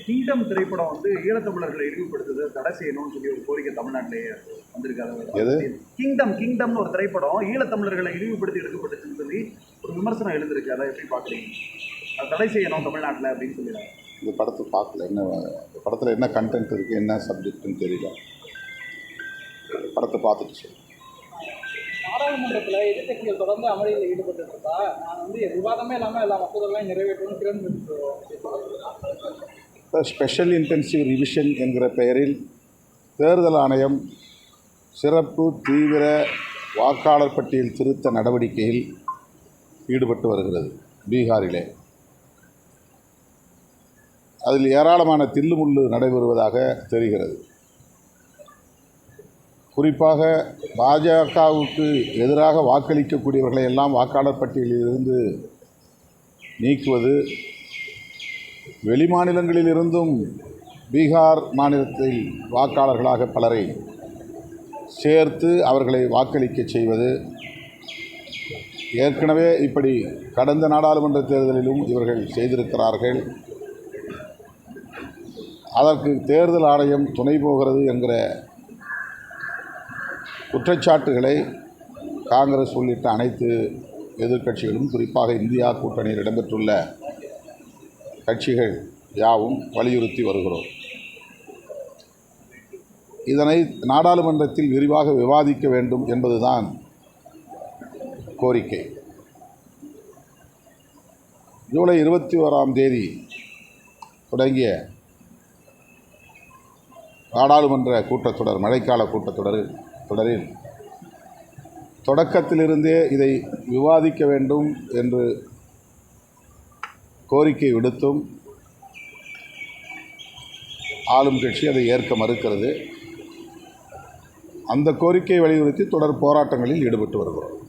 Kingdom திரைப்படம் வந்து ஈழத்தமிழர்களை இழிவுபடுத்துது, தடை செய்யணும்னு சொல்லி ஒரு கோரிக்கை தமிழ்நாட்டிலேயே வந்திருக்காரு. கிங்டம்னு ஒரு திரைப்படம் ஈழத்தமிழர்களை இழிவுபடுத்தி எடுக்கப்பட்டுச்சுன்னு சொல்லி ஒரு விமர்சனம் எழுந்திருக்கு. அதை எப்படி பார்க்குறீங்க? அது தடை செய்யணும் தமிழ்நாட்டில் அப்படின்னு சொல்லிடுறாங்க. இந்த படத்தை பார்க்கல, என்ன படத்தில் என்ன கண்டென்ட் இருக்குது, என்ன சப்ஜெக்ட்னு தெரியல. படத்தை பார்த்துட்டு சொல்லு. நாடாளுமன்றத்தில் எதிர்கட்சிகள் தொடர்ந்து அமளியில் ஈடுபட்டுருக்கா, நான் வந்து விவாதமே இல்லாமல் எல்லா மசோதாக்களையும் நிறைவேற்றணும் திறன். ஸ்பெஷல் இன்டென்சிவ் ரிவிஷன் என்கிற பெயரில் தேர்தல் ஆணையம் சிறப்பு தீவிர வாக்காளர் பட்டியல் திருத்த நடவடிக்கையில் ஈடுபட்டு வருகிறது பீகாரிலே. அதில் ஏராளமான தில்லுமுள்ளு நடைபெறுவதாக தெரிகிறது. குறிப்பாக பாஜகவுக்கு எதிராக வாக்களிக்கக்கூடியவர்களை எல்லாம் வாக்காளர் பட்டியலிலிருந்து நீக்குவது, வெளிமாநிலங்களிலிருந்தும் பீகார் மாநிலத்தில் வாக்காளர்களாக பலரை சேர்த்து அவர்களை வாக்களிக்க செய்வது, ஏற்கனவே இப்படி கடந்த நாடாளுமன்ற தேர்தலிலும் இவர்கள் செய்திருக்கிறார்கள். அதற்கு தேர்தல் ஆணையம் துணை போகிறது என்கிற குற்றச்சாட்டுகளை காங்கிரஸ் உள்ளிட்ட அனைத்து எதிர்க்கட்சிகளும், குறிப்பாக இந்தியா கூட்டணியில் இடம்பெற்றுள்ள கட்சிகள் யாவும் வலியுறுத்தி வருகிறோம். இதனை நாடாளுமன்றத்தில் விரிவாக விவாதிக்க வேண்டும் என்பதுதான் கோரிக்கை. ஜூலை 21 தொடங்கிய நாடாளுமன்ற கூட்டத்தொடர், மழைக்கால கூட்டத்தொடரில் தொடக்கத்திலிருந்தே இதை விவாதிக்க வேண்டும் என்று கோரிக்கை விடுத்தும் ஆளும் கட்சி அதை ஏற்க மறுக்கிறது. அந்த கோரிக்கையை வலியுறுத்தி தொடர் போராட்டங்களில் ஈடுபட்டு வருகிறோம்.